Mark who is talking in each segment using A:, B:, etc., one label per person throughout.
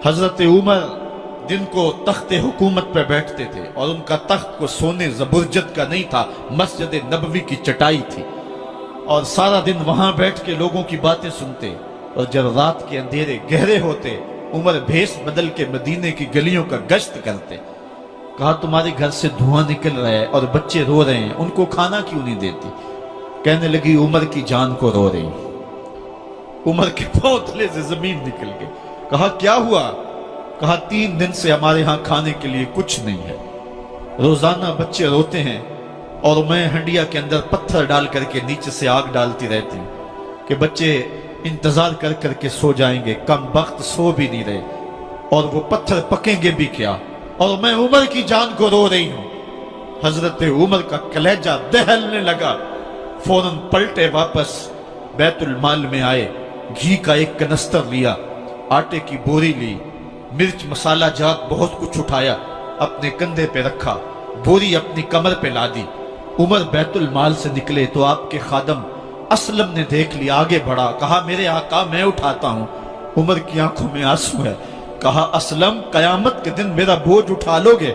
A: حضرت عمر दिन को तख्त हुकूमत पे बैठते थे और उनका तख्त को सोने जबरजद का नहीं था, मस्जिद नबवी की चटाई थी और सारा दिन वहां बैठ के लोगों की बातें सुनते। और जब रात के अंधेरे गहरे होते उमर भेष बदल के मदीने की गलियों का गश्त करते। कहा तुम्हारे घर से धुआं निकल रहा है और बच्चे रो रहे हैं, उनको खाना क्यों नहीं देती? कहने लगी उमर की जान को रो रही। उमर के पांव तले से जमीन निकल गई। कहा क्या हुआ? कहा 3 दिन से हमारे यहाँ खाने के लिए कुछ नहीं है, रोजाना बच्चे रोते हैं और मैं हंडिया के अंदर पत्थर डाल करके नीचे से आग डालती रहती हूँ कि बच्चे इंतजार कर करके सो जाएंगे, कम वक्त सो भी नहीं रहे और वो पत्थर पकेंगे भी क्या, और मैं उमर की जान को रो रही हूँ। हजरत उमर का कलेजा दहलने लगा। फौरन पलटे वापस बैतुल माल में आए, घी का एक कनस्तर लिया, आटे की बोरी ली, मिर्च मसाला जात बहुत कुछ उठाया, अपने कंधे पे रखा, बोरी अपनी कमर पे ला दी। उमर बैतुल माल से निकले तो आपके खादम असलम ने देख लिया, आगे बढ़ा, कहा मेरे आका मैं उठाता हूं। उमर की आंखों में आंसू है। कहा असलम कयामत के दिन मेरा बोझ उठा लोगे?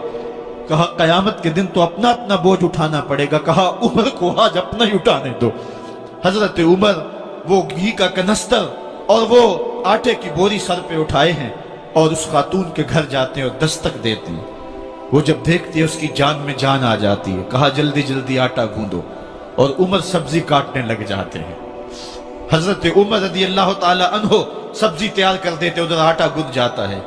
A: कहा कयामत के दिन तो अपना अपना बोझ उठाना पड़ेगा। कहा उमर को आज अपना ही उठाने दो। हजरत उमर वो घी का कनस्तर और वो आटे की बोरी सर पे उठाए हैं और उस खातून के घर जाते हैं और दस्तक देते हैं। वो जब देखती है उसकी जान में जान आ जाती है। कहा जल्दी जल्दी आटा गूंदो, और उमर सब्जी काटने लग जाते हैं। हजरत उमर रज़ी अल्लाह ताला अन्हो सब्जी तैयार कर देते, उधर आटा गूंद जाता है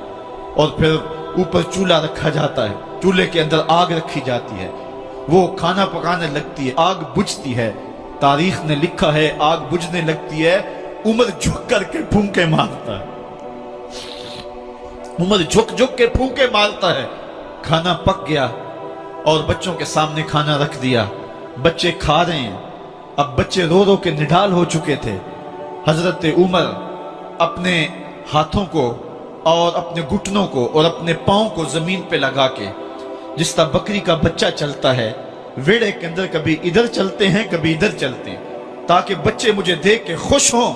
A: और फिर ऊपर चूल्हा रखा जाता है, चूल्हे के अंदर आग रखी जाती है, वो खाना पकाने लगती है, आग बुझती है। तारीख ने लिखा है आग बुझने लगती है, उमर झुक करके फूंके मारता है। उमर झुक झुक के फूंके मारता है। खाना पक गया और बच्चों के सामने खाना रख दिया, बच्चे खा रहे हैं। अब बच्चे रो रो के निढाल हो चुके थे। हजरत उमर अपने हाथों को और अपने घुटनों को और अपने पांव को जमीन पे लगा के, जिस तरह बकरी का बच्चा चलता है वेड़े के अंदर, कभी इधर चलते हैं कभी इधर चलते हैं, ताकि बच्चे मुझे देख के खुश हों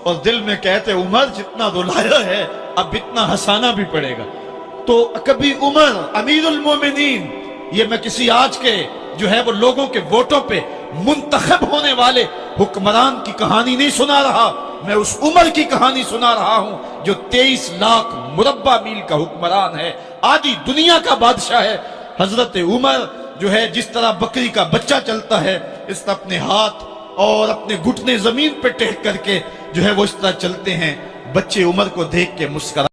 A: और दिल में कहते उमर जितना रुलाया है अब इतना हंसाना भी पड़ेगा। तो कभी उमर अमीरुल मोमिनीन, ये मैं किसी आज के जो है वो लोगों के वोटों पे मुंतखब होने वाले हुक्मरान की कहानी नहीं सुना रहा, मैं उस उमर की कहानी सुना रहा हूं जो 23 लाख मुरब्बा मील का हुक्मरान है, आधी दुनिया का बादशाह है। हजरत उमर जो है जिस तरह बकरी का बच्चा चलता है, इस तरह अपने हाथ और अपने घुटने जमीन पे टेक करके जो है वो इस तरह चलते हैं। बच्चे उमर को देख के मुस्कुरा